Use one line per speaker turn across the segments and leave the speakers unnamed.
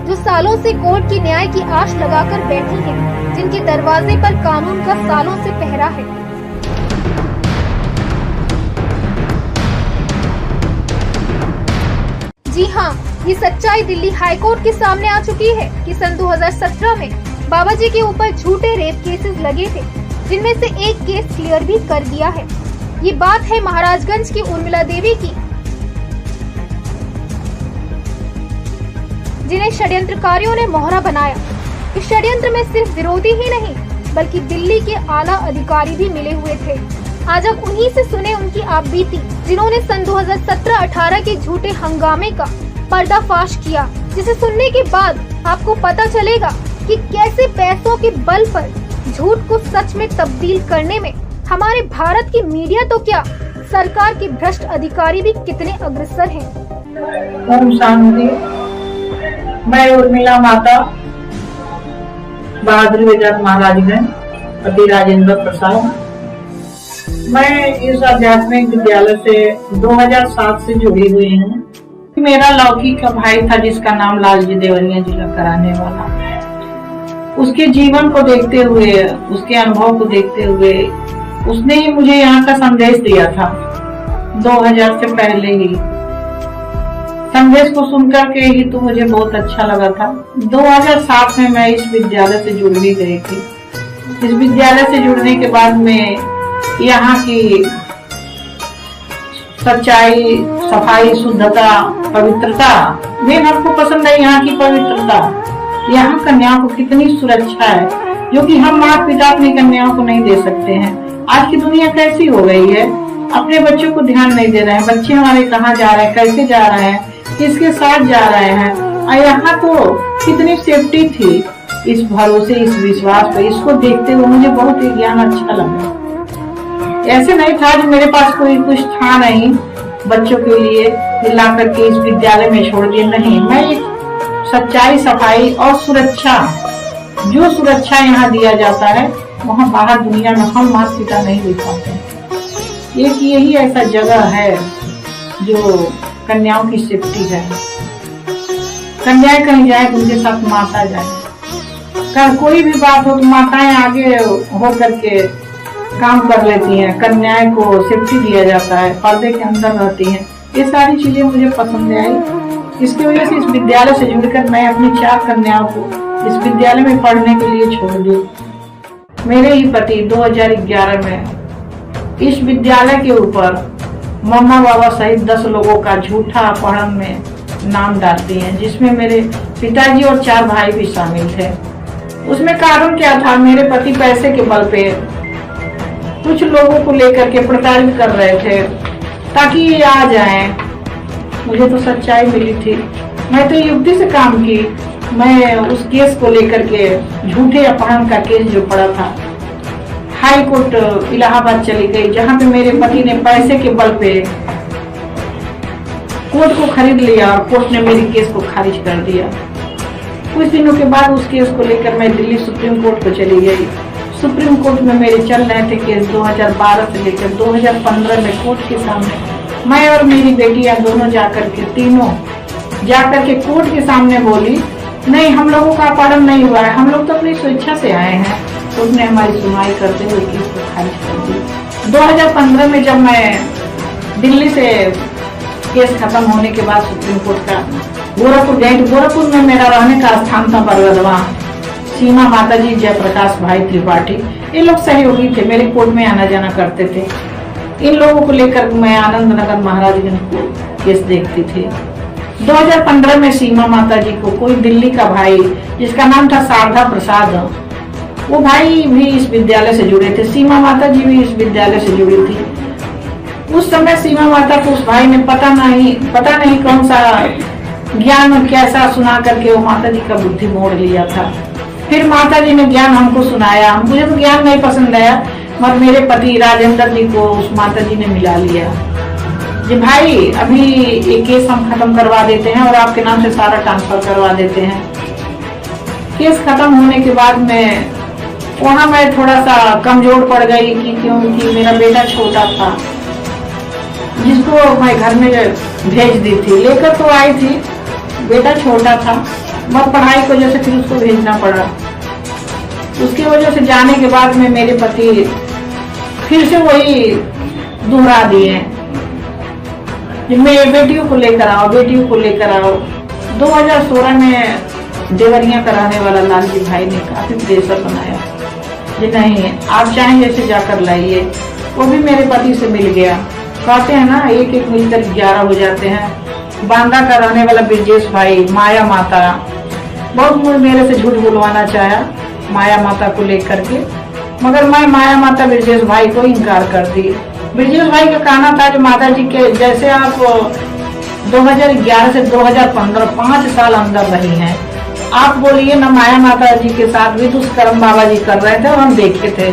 जो सालों से कोर्ट की न्याय की आश लगाकर बैठी हैं, जिनके दरवाजे पर कानून का सालों से पहरा है। जी हाँ, ये सच्चाई दिल्ली हाई कोर्ट के सामने आ चुकी है कि सन 2017 में बाबा जी के ऊपर झूठे रेप केसेस लगे थे, जिनमें से एक केस क्लियर भी कर दिया है। ये बात है महाराजगंज की उर्मिला देवी की, जिन्हें षड्यंत्रकारियों ने मोहरा बनाया। इस षड्यंत्र में सिर्फ विरोधी ही नहीं, बल्कि दिल्ली के आला अधिकारी भी मिले हुए थे। आज आप उन्हीं से सुने उनकी आप बीती, जिन्होंने सन 2017-18 के झूठे हंगामे का पर्दाफाश किया, जिसे सुनने के बाद आपको पता चलेगा कि कैसे पैसों के बल पर झूठ को सच में तब्दील करने में हमारे भारत की मीडिया तो क्या, सरकार के भ्रष्ट अधिकारी भी कितने अग्रसर हैं।
ओम शांति। मैं उर्मिला माता, बहादुर वेदांत महाराजगंज, पति राजेंद्र प्रसाद। मैं इस आध्यात्मिक विद्यालय से 2007 से जुड़ी हुई हूँ। मेरा लौकिक का भाई था, जिसका नाम लालजी देवरिया जिला कराने वाला। उसके जीवन को देखते हुए, उसके अनुभव को देखते हुए, उसने ही मुझे यहाँ का संदेश दिया था 2000 से पहले ही। संदेश को सुनकर के ही तो मुझे बहुत अच्छा लगा था। 2007 में मैं इस विद्यालय से जुड़ भी गई थी। इस विद्यालय से जुड़ने के बाद में यहाँ की सच्चाई, सफाई, शुद्धता, पवित्रता, मेन हमको पसंद है। यहाँ की पवित्रता, यहाँ कन्याओं को कितनी सुरक्षा है, जो कि हम माता पिता अपनी कन्याओं को नहीं दे सकते हैं। आज की दुनिया कैसी हो गई है, अपने बच्चों को ध्यान नहीं दे रहे हैं। बच्चे हमारे कहाँ जा रहे हैं, कैसे जा रहे हैं, किसके साथ जा रहे हैं। और यहाँ तो कितनी सेफ्टी थी, इस भरोसे, इस विश्वास पर। इसको देखते हुए मुझे बहुत ही ज्ञान अच्छा लगा। ऐसे नहीं था कि मेरे पास कोई कुछ था नहीं बच्चों के लिए ला करके इस विद्यालय में छोड़ दिए, नहीं। मैं एक सच्चाई, सफाई और सुरक्षा, जो सुरक्षा यहाँ दिया जाता है, वहाँ बाहर दुनिया में हम माता पिता नहीं दे पाते। एक यही ऐसा जगह है जो कन्याओं की सेफ्टी है। कन्याएं कहीं जाए तो उनके साथ माता जाए। कोई भी बात हो तो माताएं आगे हो करके काम कर लेती हैं। कन्याएं को सेफ्टी दिया जाता है, पर्दे के अंदर रहती हैं। ये सारी चीजें मुझे पसंद आई। इसकी वजह से इस विद्यालय से जुड़कर मैं अपनी 4 कन्याओं को इस विद्यालय में पढ़ने के लिए छोड़ दी। मेरे ही पति 2011 में इस विद्यालय के ऊपर मम्मा बाबा सहित 10 लोगों का झूठा अपहरण में नाम डालती हैं, जिसमें मेरे पिताजी और 4 भाई भी शामिल थे। उसमें कारण क्या था, मेरे पति पैसे के बल पे कुछ लोगों को लेकर के प्रताड़ित कर रहे थे ताकि ये आ जाएं। मुझे तो सच्चाई मिली थी, मैं तो युक्ति से काम की। मैं उस केस को लेकर के, झूठे अपहरण का केस जो पड़ा था, हाई कोर्ट इलाहाबाद चली गई, जहां पे मेरे पति ने पैसे के बल पे कोर्ट को खरीद लिया और कोर्ट ने मेरी केस को खारिज कर दिया। कुछ दिनों के बाद उस केस को लेकर मैं दिल्ली सुप्रीम कोर्ट को चली गई। सुप्रीम कोर्ट में मेरे चल रहे थे केस 2012 से लेकर 2015 में कोर्ट के सामने मैं और मेरी बेटियां दोनों जाकर के, तीनों जाकर के कोर्ट के सामने बोली, नहीं, हम लोगों का अपहरण नहीं हुआ है, हम लोग तो अपनी स्वेच्छा से आए हैं। तो उसने हमारी सुनवाई करते हुए केस को खारिज कर दी। 2015 में जब मैं दिल्ली से केस खत्म होने के बाद सुप्रीम कोर्ट का गोरखपुर गई, गोरखपुर में मेरा रहने का स्थान था बरगदवा। सीमा माताजी, जयप्रकाश भाई त्रिपाठी, ये लोग सहयोगी थे, मेरे कोर्ट में आना जाना करते थे। इन लोगों को लेकर मैं आनंद नगर महाराजगंज को केस देखती थी। 2015 में सीमा माताजी को कोई दिल्ली का भाई, जिसका नाम था शारदा प्रसाद, वो भाई भी इस विद्यालय से जुड़े थे। सीमा माताजी भी इस विद्यालय से जुड़ी थी। उस समय सीमा माता को उस भाई ने पता नहीं कौन सा ज्ञान कैसा सुना करके वो माताजी का बुद्धि मोड़ लिया था। फिर माताजी ने ज्ञान हमको सुनाया। मुझे तो ज्ञान नहीं पसंद आया, मगर मेरे पति राजेंद्र जी को उस माताजी ने मिला लिया। जी भाई, अभी ये केस हम खत्म करवा देते हैं और आपके नाम से सारा ट्रांसफर करवा देते हैं। केस खत्म होने के बाद में वहाँ मैं थोड़ा सा कमजोर पड़ गई क्योंकि मेरा बेटा छोटा था, जिसको मैं घर में भेज दी थी। लेकर तो आई थी, बेटा छोटा था। मगर पढ़ाई की वजह से फिर उसको भेजना पड़ा। उसकी वजह से जाने के बाद में मेरे पति फिर से वही दोहरा दिए, मेरे बेटियों को लेकर आओ, बेटियों को लेकर आओ। 2016 में देवरिया कराने वाला लालजी भाई ने काफी प्रेशर बनाया कि नहीं आप चाहें जैसे जाकर लाइए। वो भी मेरे पति से मिल गया। कहते हैं ना एक एक मिलकर 11 हो जाते हैं। बांदा का रहने वाला ब्रजेश भाई, माया माता, बहुत मेरे से झूठ बुलवाना चाहा माया माता को लेकर के, मगर मैं माया माता ब्रजेश भाई को इनकार कर दी। ब्रजेश भाई का कहना था कि माता जी के जैसे आप 2011 से 2015 5 साल अंदर रही हैं, आप बोलिए ना माया माता जी के साथ भी दुष्कर्म बाबा जी कर रहे थे और हम देखे थे।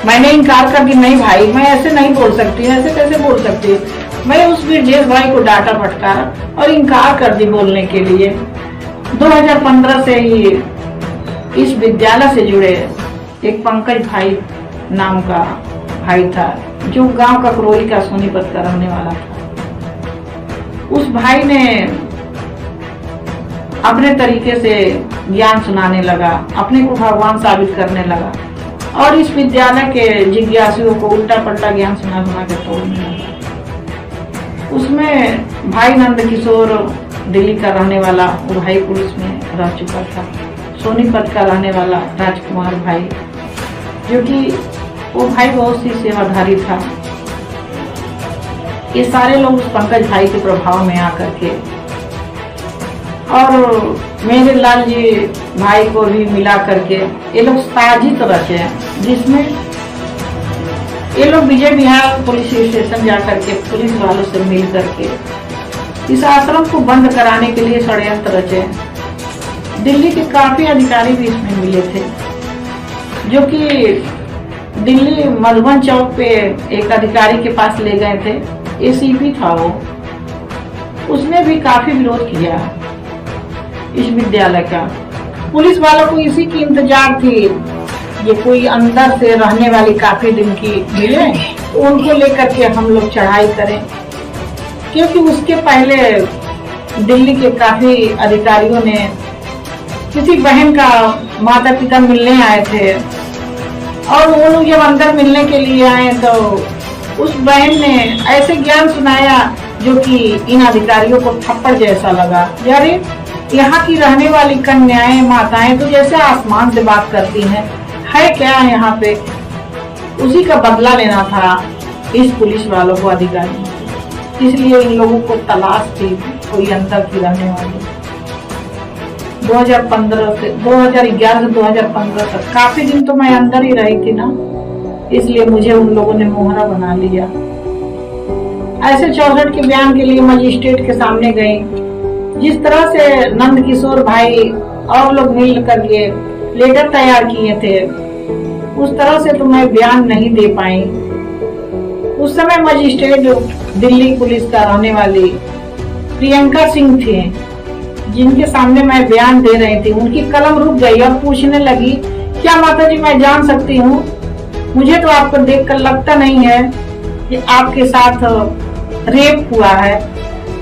मैंने इनकार कर दी, नहीं भाई मैं ऐसे नहीं बोल सकती, ऐसे कैसे बोल सकती। मैं उस ब्रजेश भाई को डांटा फटकारा और इनकार कर दी बोलने के लिए। 2015 से ही इस विद्यालय से जुड़े एक पंकज भाई नाम का भाई था, जो गांव का करोली का सोनीपत का रहने वाला था। उस भाई ने अपने तरीके से ज्ञान सुनाने लगा, अपने को भगवान साबित करने लगा और इस विद्यालय के जिज्ञासुओं को उल्टा पलटा ज्ञान सुना के तोड़ने लगा। उसमें भाई नंद किशोर दिल्ली का रहने वाला वो भाई पुलिस में रह चुका था, सोनीपत का रहने वाला राजकुमार भाई, जो कि वो भाई बहुत सी सेवाधारी था। ये सारे लोग उस पंकज भाई के प्रभाव में आकर के और मेरे लाल जी भाई को भी मिला करके ये लोग साजिश रचे, जिसमें ये लोग विजय विहार पुलिस स्टेशन जाकर के पुलिस वालों से मिल करके इस आश्रम को बंद कराने के लिए षड्यंत्र रचे। दिल्ली के काफी अधिकारी भी इसमें मिले थे, जो कि दिल्ली मधुबन चौक पे एक अधिकारी के पास ले गए थे, एसीपी था वो। उसने भी काफी विरोध किया इस विद्यालय का। पुलिस वालों को इसी की इंतजार थी, ये कोई अंदर से रहने वाली काफी दिन की मिले तो उनको लेकर के हम लोग चढ़ाई करें, क्योंकि उसके पहले दिल्ली के काफी अधिकारियों ने किसी बहन का माता पिता मिलने आए थे और वो लोग जब अंदर मिलने के लिए आए तो उस बहन ने ऐसे ज्ञान सुनाया जो कि इन अधिकारियों को थप्पड़ जैसा लगा। यारे यहाँ की रहने वाली कन्याएं माताएं तो जैसे आसमान से बात करती हैं, है क्या यहाँ पे। उसी का बदला लेना था इस पुलिस वालों को, अधिकारी। इसलिए इन लोगों को तलाश थी कोई अंदर की रहने वाली। 2011 से 2015 तक काफी दिन तो मैं अंदर ही रही थी ना, इसलिए मुझे उन लोगों ने मोहरा बना लिया। ऐसे 64 के बयान के लिए मजिस्ट्रेट के सामने गई। जिस तरह से नंद किशोर भाई और लोग मिल करके लेटर तैयार किए थे, उस तरह से तो मैं बयान नहीं दे पाई। उस समय मजिस्ट्रेट दिल्ली पुलिस का रहने वाली प्रियंका सिंह थी, जिनके सामने मैं बयान दे रही थी। उनकी कलम रुक गई और पूछने लगी, क्या माता जी मैं जान सकती हूँ, मुझे तो आपको देखकर लगता नहीं है कि आपके साथ रेप हुआ है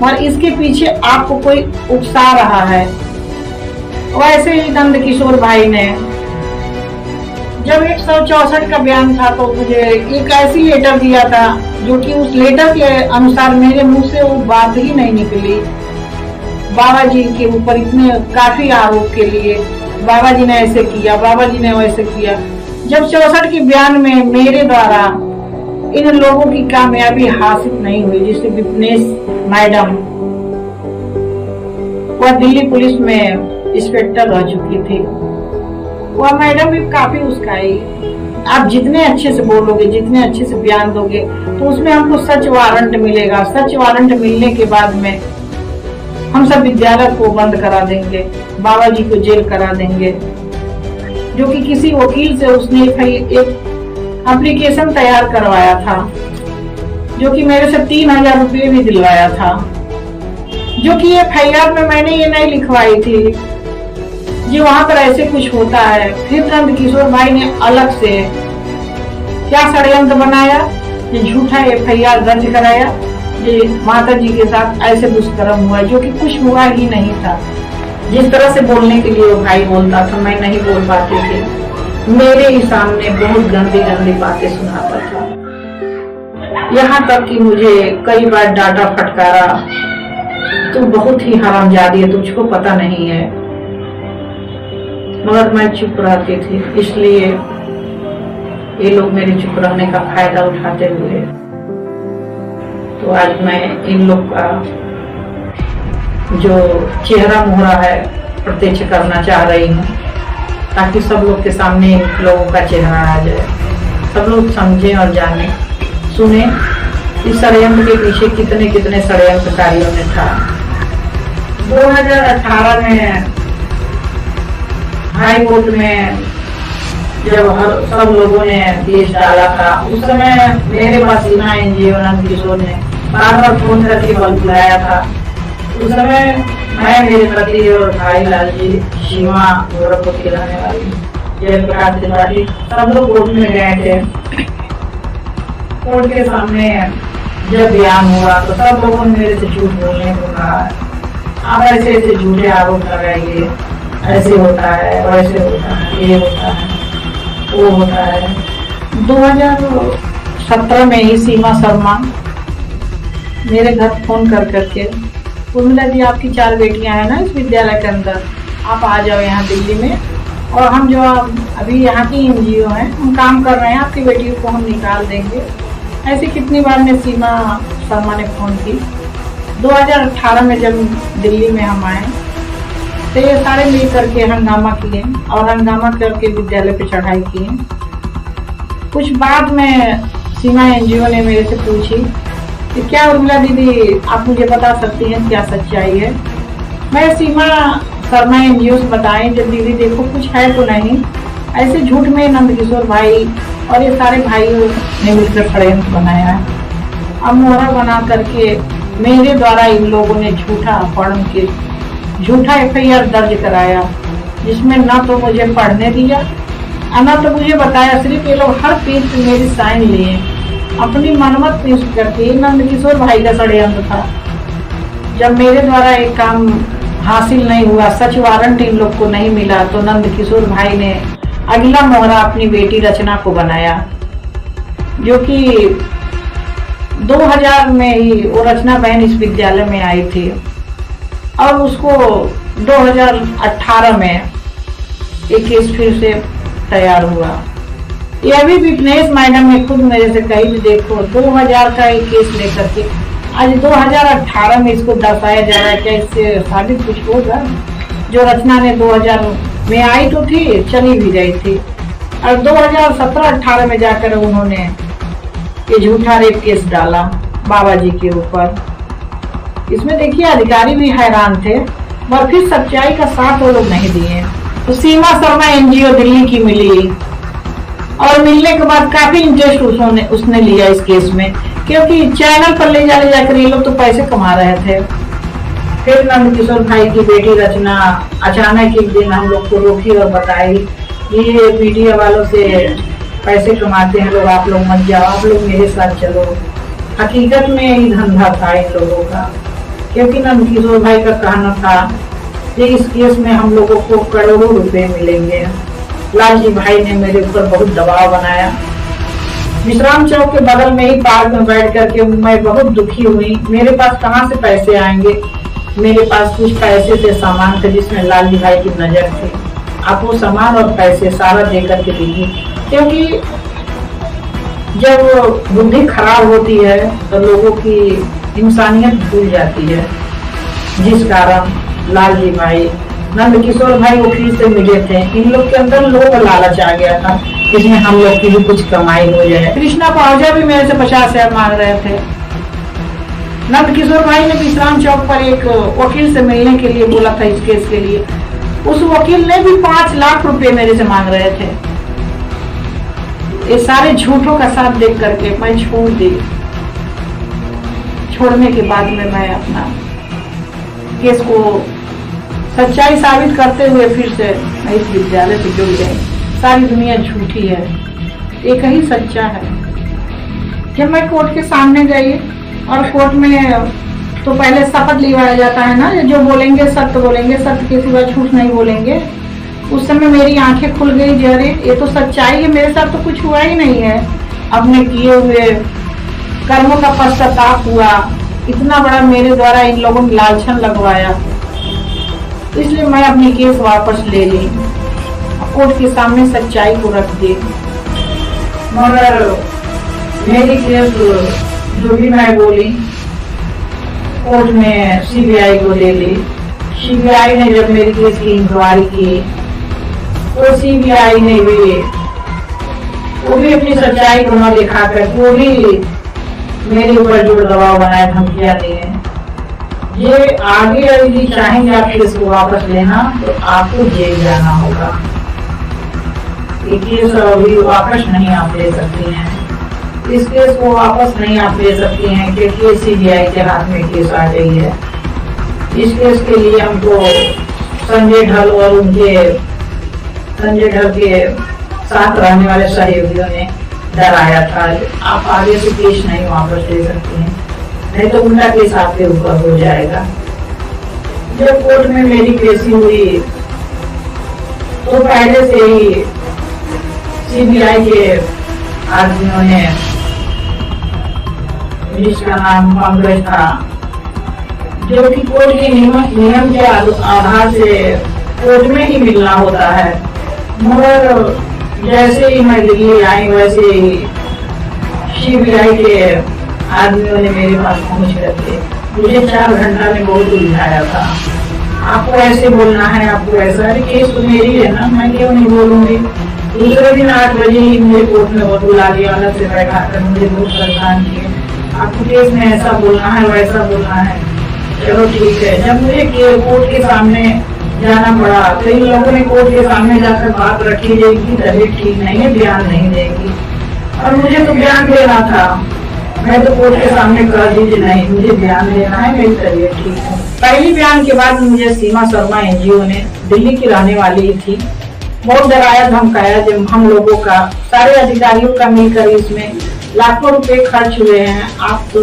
और इसके पीछे आपको कोई उकसा रहा है। वैसे ही नंद किशोर भाई ने जब 164 का बयान था तो मुझे एक ऐसी लेटर दिया था जो कि उस लेटर के अनुसार मेरे मुंह से वो बात ही नहीं निकली। बाबा जी के ऊपर इतने काफी आरोप के लिए बाबा जी ने ऐसे किया, बाबा जी ने वैसे किया। जब 64 के बयान में मेरे द्वारा इन लोगों की कामयाबी हासिल नहीं हुई, जिससे विपनेश मैडम, वह दिल्ली पुलिस में इंस्पेक्टर रह चुकी थी, वह मैडम भी काफी उस्काई। आप जितने अच्छे से बोलोगे, जितने अच्छे से बयान दोगे, तो उसमें हमको सच वारंट मिलेगा। सच वारंट मिलने के बाद में हम सब विद्यालय को बंद करा देंगे, बाबा जी को जेल करा देंगे। जो कि किसी वकील से उसने एक एप्लीकेशन तैयार करवाया था, जो कि मेरे से 3000 रुपये भी दिलवाया था, जो कि FIR में मैंने ये नहीं लिखवाई थी जी वहां पर ऐसे कुछ होता है। फिर नंद किशोर भाई ने अलग से क्या षड्यंत्र बनाया, ये झूठा FIR दर्ज कराया, ये माता जी के साथ ऐसे दुष्कर्म हुआ, जो कि कुछ हुआ ही नहीं था। जिस तरह से बोलने के लिए वो भाई बोलता था, मैं नहीं बोल पाती थी। मेरे ही सामने बहुत गंदी गंदी बातें सुनाता था। यहाँ तक कि मुझे कई बार डांटा फटकारा, तू बहुत ही हरामजादी है, तुझको पता नहीं है। मगर मैं चुप रहती थी, इसलिए ये लोग मेरे चुप रहने का फायदा उठाते हुए तो आज मैं इन लोग का जो चेहरा मोहरा है प्रत्यक्ष करना चाह रही हूँ, ताकि सब लोग के सामने इन लोगों का चेहरा आ जाए, सब लोग समझे और जाने सुने इस षड्यंत्र के पीछे कितने कितने षड्यंत्रकारियों ने था। 2018 में हाई कोर्ट में जब सब लोगों ने केस डाला था, उस समय मेरे पास सीमा एनजीओ नंद किशोर ने बार बार फोन करके बुलाया था। उस समय मैं, मेरे पति और भाई लाल जी, सीमा गोरखपुर की रहने वाली जयप्रकाश त्रिपाठी, सब लोग कोर्ट में गए थे। कोर्ट के सामने जब बयान हुआ तो सब लोगों ने मेरे से झूठ बोलने को कहा, आप ऐसे ऐसे झूठे आरोप लगाइए, ऐसे होता है, वैसे होता है, ये होता है, वो होता है। 2017 में ही सीमा शर्मा मेरे घर फोन कर करके, उर्मिला जी आपकी 4 बेटियां हैं ना इस विद्यालय के अंदर, आप आ जाओ यहाँ दिल्ली में, और हम जो अभी यहाँ की एनजीओ हैं हम काम कर रहे हैं, आपकी बेटियों को हम निकाल देंगे। ऐसी कितनी बार ने सीमा शर्मा ने फोन की। 2018 में जब दिल्ली में हम आए तो ये सारे मिल करके हंगामा किए और हंगामा करके विद्यालय पे चढ़ाई किए। कुछ बाद में सीमा एनजीओ ने मेरे से पूछी कि क्या उर्मिला दीदी आप मुझे बता सकती हैं क्या सच्चाई है। मैं सीमा शर्मा एनजीओ से बताएं जब दीदी देखो कुछ है तो नहीं, ऐसे झूठ में नंद किशोर भाई और ये सारे भाइयों ने मिलकर षड्यंत्र बनाया है। अब मोहरा बना करके मेरे द्वारा इन लोगों ने झूठा अपहरण के झूठा FIR दर्ज कराया, जिसमें न तो मुझे पढ़ने दिया और न तो मुझे बताया। सिर्फ ये लोग हर पेज पे मेरी साइन लिए, अपनी मनमत पेश करके नंद किशोर भाई का षड्यंत्र था। जब मेरे द्वारा एक काम हासिल नहीं हुआ, सच वारंट इन लोग को नहीं मिला, तो नंद किशोर भाई ने अगला मोहरा अपनी बेटी रचना को बनाया, जो कि 2000 में ही वो रचना बहन इस विद्यालय में आई थी और उसको 2018 में एक केस फिर से तैयार हुआ। ये अभी विटनेस मैडम ने खुद मेरे से कही कि देखो 2000 का एक केस लेकर के आज 2018 में इसको दर्शाया जा रहा है, क्या इससे साबित कुछ होगा। जो रचना ने 2000 में आई तो थी, चली भी गई थी, और 2017-18 में जाकर उन्होंने ये झूठा रेप केस डाला बाबा जी के ऊपर। इसमें देखिए अधिकारी भी हैरान थे, पर फिर सच्चाई का साथ वो लोग नहीं दिए। तो सीमा शर्मा एनजीओ दिल्ली की मिली और मिलने के बाद काफी इंटरेस्ट उसने लिया इस केस में, क्योंकि चैनल पर ले जाकर ये लोग तो पैसे कमा रहे थे। फिर नंद किशोर भाई की बेटी रचना अचानक एक दिन हम लोग को रोकी और बताई ये मीडिया वालों से पैसे कमाते हैं लोग, आप लोग मत जाओ, आप लोग मेरे साथ चलो। हकीकत में यही धंधा था इन लोगों का, क्योंकि नंद किशोर भाई का कहना था कि इस केस में हम लोगों को करोड़ों रुपए मिलेंगे। लाल जी भाई ने मेरे ऊपर बहुत दबाव बनाया। विश्राम चौक के बगल में ही पार्क में बैठ करके मैं बहुत दुखी हुई। मेरे पास कहाँ से पैसे आएंगे, मेरे पास कुछ पैसे थे, सामान थे जिसमें लाल जी भाई की नजर थी। आप वो सामान और पैसे सारा दे करके दीजिए, क्योंकि जब बुद्धि खराब होती है तो लोगों की इंसानियत भूल जाती है, जिस कारण लाल जी भाई नंद किशोर भाई वकील से मिले थे। इन लोग के अंदर लोग लालच आ गया था, इसमें हम लोग की भी कुछ कमाई हो जाए। कृष्णा पाहुजा भी मेरे से 50,000 मांग रहे थे। नंद किशोर भाई ने विश्राम चौक पर एक वकील से मिलने के लिए बोला था इस केस के लिए। उस वकील ने भी 5 लाख रुपए मेरे से मांग रहे थे। ये सारे झूठों का साथ देख करके मैं छोड़ दी। छोड़ने के बाद में मैं अपना केस को सच्चाई साबित करते हुए फिर से मैं इस विद्यालय से जुड़ गई। सारी दुनिया झूठी है, एक ही सच्चा है। जब मैं कोर्ट के सामने गई और कोर्ट में तो पहले शपथ लिवाया जाता है ना, जो बोलेंगे सत्य के सिवा झूठ नहीं बोलेंगे। उस समय मेरी आंखें खुल गई, अरे ये तो सच्चाई है, मेरे साथ तो कुछ हुआ ही नहीं है। अपने किए हुए कर्मों का पश्चाताप हुआ, इतना बड़ा मेरे द्वारा इन लोगों ने लालछन लगवाया, इसलिए मैं अपनी केस वापस ले ली, कोर्ट के सामने सच्चाई को रख दी। मगर मेरी केस जो भी मैं बोली कोर्ट में सीबीआई को ले ली। सीबीआई ने जब मेरी केस की इंक्वायरी की तो सीबीआई ने भी वो भी अपनी सच्चाई को न दिखाकर वो भी मेरे ऊपर जोर दबाव बनाए, धमकियां दिए। ये आगे यदि चाहेंगे आप केस को वापस लेना तो आपको जेल जाना होगा। ये केस अभी वापस नहीं आप ले सकती हैं, इस केस को वापस नहीं आप ले सकती हैं क्योंकि सीबीआई के हाथ में केस आ गई है। इस केस के लिए हमको संजय ढल और संजय ढल के साथ रहने वाले सहयोगियों ने डराया था, आप आगे से केस नहीं वापस ले सकते हैं, नहीं तो उनका केस आपके ऊपर हो जाएगा। जब कोर्ट में मेरी केसी हुई तो पहले से ही सीबीआई के आदमियों ने, जिसका नाम पंकज था, जो कि कोर्ट के नियम के आधार से कोर्ट में ही मिलना होता है, मगर जैसे ही मैं दिल्ली आई वैसे ही सीबीआई के आदमियों ने मेरे पास पहुंच करके मुझे 4 घंटा में बहुत उलझाया था। आपको ऐसे बोलना है, आपको ऐसा, अरे केस तो मेरी है ना, मैं क्यों नहीं बोलूंगी। दूसरे दिन 8 बजे ही मुझे कोर्ट में बहुत बुला लिया, अलग से बैठा कर मुझे बहुत परेशान किए, आपको केस में ऐसा बोलना है वैसा बोलना है। चलो ठीक है। जब मुझे कोर्ट के सामने जाना पड़ा, कई लोगों ने कोर्ट के सामने जाकर बात रखी जाएगी, तबीयत ठीक नहीं है, बयान नहीं देगी, और मुझे तो बयान देना था। मैं तो कोर्ट के सामने कह दीजिए नहीं, मुझे बयान देना है, मेरी तबीयत ठीक है। पहली बयान के बाद मुझे सीमा शर्मा एनजीओ ने, दिल्ली की रहने वाली थी, बहुत डराया धमकाया। जब हम लोगों का, सारे अधिकारियों का मिलकर इसमें लाखों रुपए खर्च हुए हैं, आप तो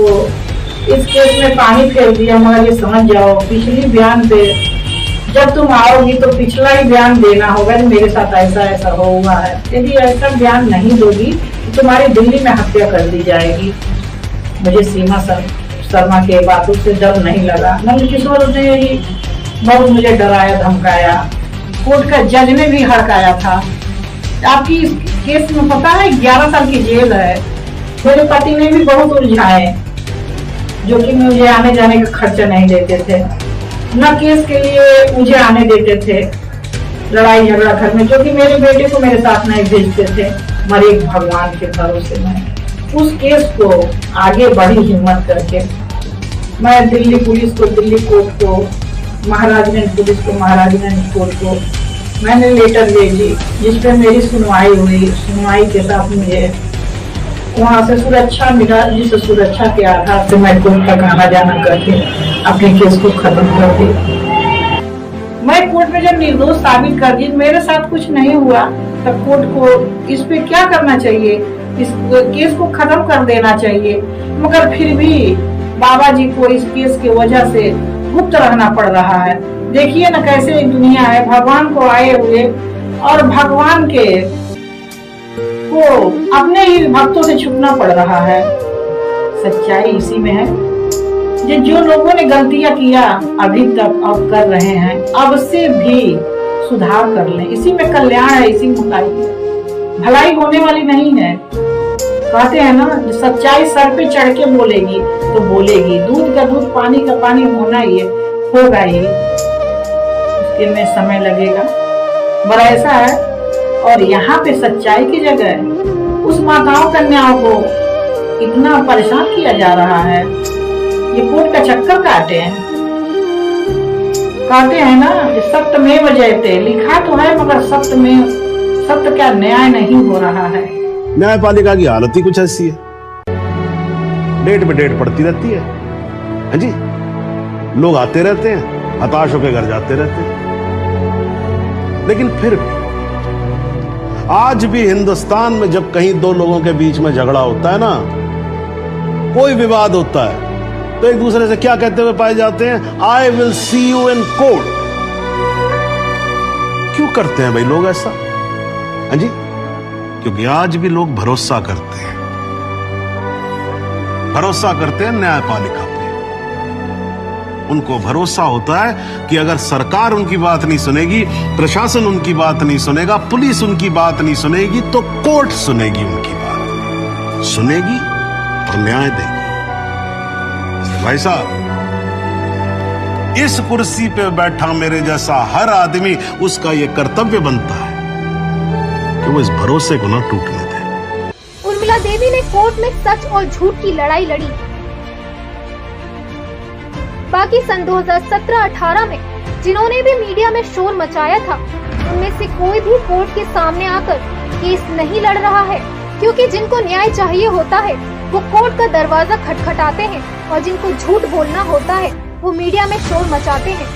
इस केस में पानी फेर दिया, मगर ये समझ जाओ पिछली बयान पे जब तुम आओगी तो पिछला ही बयान देना होगा, मेरे साथ ऐसा ऐसा हुआ है। यदि ऐसा बयान नहीं दोगी तो तुम्हारी दिल्ली में हत्या कर दी जाएगी। मुझे सीमा शर्मा के बातों से डर नहीं लगा, नंदकिशोर ने ही बहुत मुझे डराया धमकाया, कोर्ट का जज ने भी हड़काया था। आपकी इस केस में पता है 11 साल की जेल है। मेरे पति ने भी बहुत उलझाए, जो कि मुझे आने जाने का खर्चा नहीं देते थे, न केस के लिए मुझे आने देते थे, लड़ाई झगड़ा घर में, जो कि मेरे बेटे को मेरे साथ नहीं भेजते थे। मरे एक भगवान के भरोसे में उस केस को आगे बढ़ी हिम्मत करके मैं दिल्ली पुलिस को, दिल्ली कोर्ट को, महाराजगंज पुलिस को, महाराजगंज कोर्ट को मैंने लेटर भेजी, जिसपे मेरी सुनवाई हुई। सुनवाई के साथ मुझे वहाँ से सुरक्षा मिला, जिस सुरक्षा के आधार से मैं कोर्ट तक आना जाना करके अपने केस को खत्म कर दी। मैं कोर्ट में जब निर्दोष साबित कर दी, मेरे साथ कुछ नहीं हुआ, तब कोर्ट को इस पे क्या करना चाहिए, इस केस को खत्म कर देना चाहिए। मगर फिर भी बाबा जी को इस केस की वजह से गुप्त रहना पड़ रहा है। देखिए ना कैसे एक दुनिया है, भगवान को आए हुए और भगवान के को अपने ही भक्तों से छुपना पड़ रहा है। सच्चाई इसी में है। जो लोगों ने गलतियां किया अभी तक अब कर रहे हैं, अब से भी सुधार कर लें। इसी में कल्याण है, इसी में भलाई होने वाली नहीं है। कहते हैं ना, सच्चाई सर पे चढ़ के बोलेगी तो बोलेगी, दूध का दूध पानी का पानी होना ही है, होगा ही, उसके में समय लगेगा। बड़ा ऐसा है। और यहाँ पे सच्चाई की जगह उस माताओं कन्याओं को इतना परेशान किया जा रहा है। ये कोर्ट का चक्कर काटे हैं ना, सत्यमेव जयते लिखा तो है, मगर सत्य का न्याय नहीं हो रहा है।
न्यायपालिका की हालत ही कुछ ऐसी है, डेट पे डेट पड़ती रहती है। हाँ जी, लोग आते रहते हैं, हताश होकर घर जाते रहते हैं। लेकिन फिर भी आज भी हिंदुस्तान में जब कहीं दो लोगों के बीच में झगड़ा होता है ना, कोई विवाद होता है, तो एक दूसरे से क्या कहते हुए पाए जाते हैं? I will see you in court. क्यों करते हैं भाई लोग ऐसा? हाँ जी, क्योंकि आज भी लोग भरोसा करते हैं, न्यायपालिका पे। उनको भरोसा होता है कि अगर सरकार उनकी बात नहीं सुनेगी, प्रशासन उनकी बात नहीं सुनेगा, पुलिस उनकी बात नहीं सुनेगी, तो कोर्ट सुनेगी, उनकी बात सुनेगी और न्याय देगी। भाई साहब, इस कुर्सी पे बैठा मेरे जैसा हर आदमी, उसका यह कर्तव्य बनता है कि वो इस भरोसे को ना टूटने दे।
उर्मिला देवी ने कोर्ट में सच और झूठ की लड़ाई लड़ी। बाकी सन 2017-18 में जिन्होंने भी मीडिया में शोर मचाया था, उनमें से कोई भी कोर्ट के सामने आकर केस नहीं लड़ रहा है, क्योंकि जिनको न्याय चाहिए होता है वो कोर्ट का दरवाजा खटखटाते हैं, और जिनको झूठ बोलना होता है वो मीडिया में शोर मचाते हैं।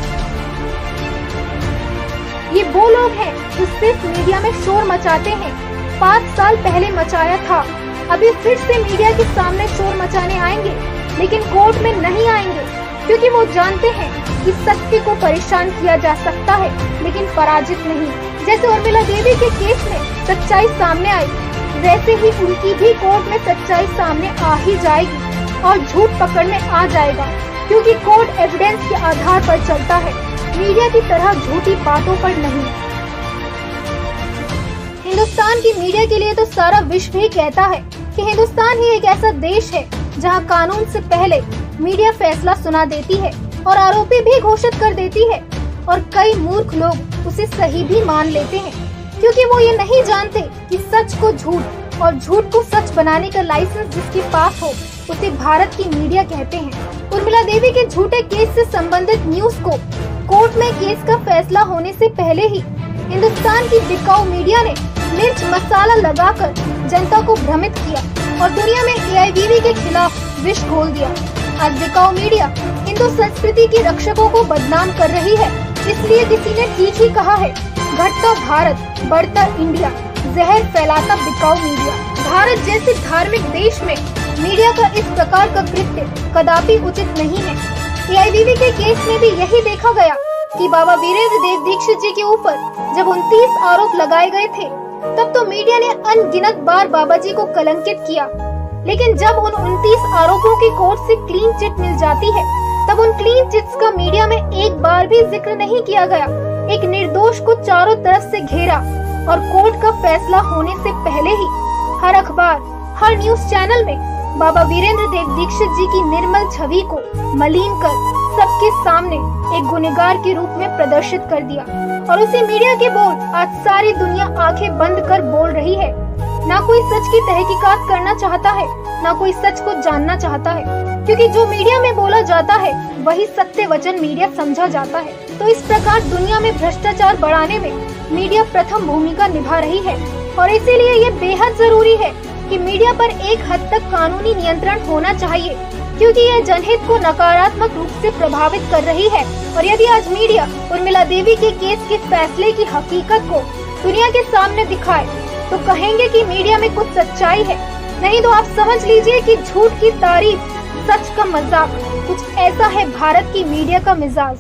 ये वो लोग हैं जो सिर्फ मीडिया में शोर मचाते हैं। 5 साल पहले मचाया था, अभी फिर से मीडिया के सामने शोर मचाने आएंगे, लेकिन कोर्ट में नहीं आएंगे, क्योंकि वो जानते हैं कि सत्य को परेशान किया जा सकता है, लेकिन पराजित नहीं। जैसे उर्मिला देवी के केस में सच्चाई सामने आई, वैसे ही उनकी भी कोर्ट में सच्चाई सामने आ ही जाएगी और झूठ पकड़ में आ जाएगा, क्योंकि कोर्ट एविडेंस के आधार पर चलता है, मीडिया की तरह झूठी बातों पर नहीं। हिंदुस्तान की मीडिया के लिए तो सारा विश्व ही कहता है कि हिंदुस्तान ही एक ऐसा देश है जहां कानून से पहले मीडिया फैसला सुना देती है और आरोपी भी घोषित कर देती है, और कई मूर्ख लोग उसे सही भी मान लेते हैं, क्योंकि वो ये नहीं जानते कि सच को झूठ और झूठ को सच बनाने का लाइसेंस जिसके पास हो उसे भारत की मीडिया कहते हैं। उर्मिला देवी के झूठे केस से संबंधित न्यूज को कोर्ट में केस का फैसला होने से पहले ही हिंदुस्तान की बिकाऊ मीडिया ने मिर्च मसाला लगाकर जनता को भ्रमित किया और दुनिया में AIVV के खिलाफ विष घोल दिया। आज बिकाऊ मीडिया हिंदू संस्कृति के रक्षकों को बदनाम कर रही है, इसलिए किसी ने ठीक ही कहा है, घटता भारत बढ़ता इंडिया, जहर फैलाता बिकाऊ मीडिया। भारत जैसे धार्मिक देश में मीडिया का इस प्रकार का कृत्य कदापि उचित नहीं है। AIVV के केस में भी यही देखा गया कि बाबा वीरेंद्र देव दीक्षित जी के ऊपर जब 29 आरोप लगाए गए थे, तब तो मीडिया ने अनगिनत बार बाबा जी को कलंकित किया, लेकिन जब उन 29 आरोपों की कोर्ट से क्लीन चिट मिल जाती है, तब उन क्लीन चिट्स का मीडिया में एक बार भी जिक्र नहीं किया गया। एक निर्दोष को चारों तरफ से घेरा और कोर्ट का फैसला होने से पहले ही हर अखबार, हर न्यूज चैनल में बाबा वीरेंद्र देव दीक्षित जी की निर्मल छवि को मलिन कर सबके सामने एक गुनहगार के रूप में प्रदर्शित कर दिया। और उसी मीडिया के बोल आज सारी दुनिया आंखें बंद कर बोल रही है। ना कोई सच की तहकीकात करना चाहता है, ना कोई सच को जानना चाहता है, क्योंकि जो मीडिया में बोला जाता है वही सत्य वचन मीडिया समझा जाता है। तो इस प्रकार दुनिया में भ्रष्टाचार बढ़ाने में मीडिया प्रथम भूमिका निभा रही है, और इसीलिए ये बेहद जरूरी है कि मीडिया पर एक हद तक कानूनी नियंत्रण होना चाहिए, क्योंकि यह जनहित को नकारात्मक रूप से प्रभावित कर रही है। और यदि आज मीडिया उर्मिला देवी के केस के फैसले की हकीकत को दुनिया के सामने दिखाए, तो कहेंगे कि मीडिया में कुछ सच्चाई है, नहीं तो आप समझ लीजिए कि झूठ की तारीफ, सच का मजाक, कुछ ऐसा है भारत की मीडिया का मिजाज।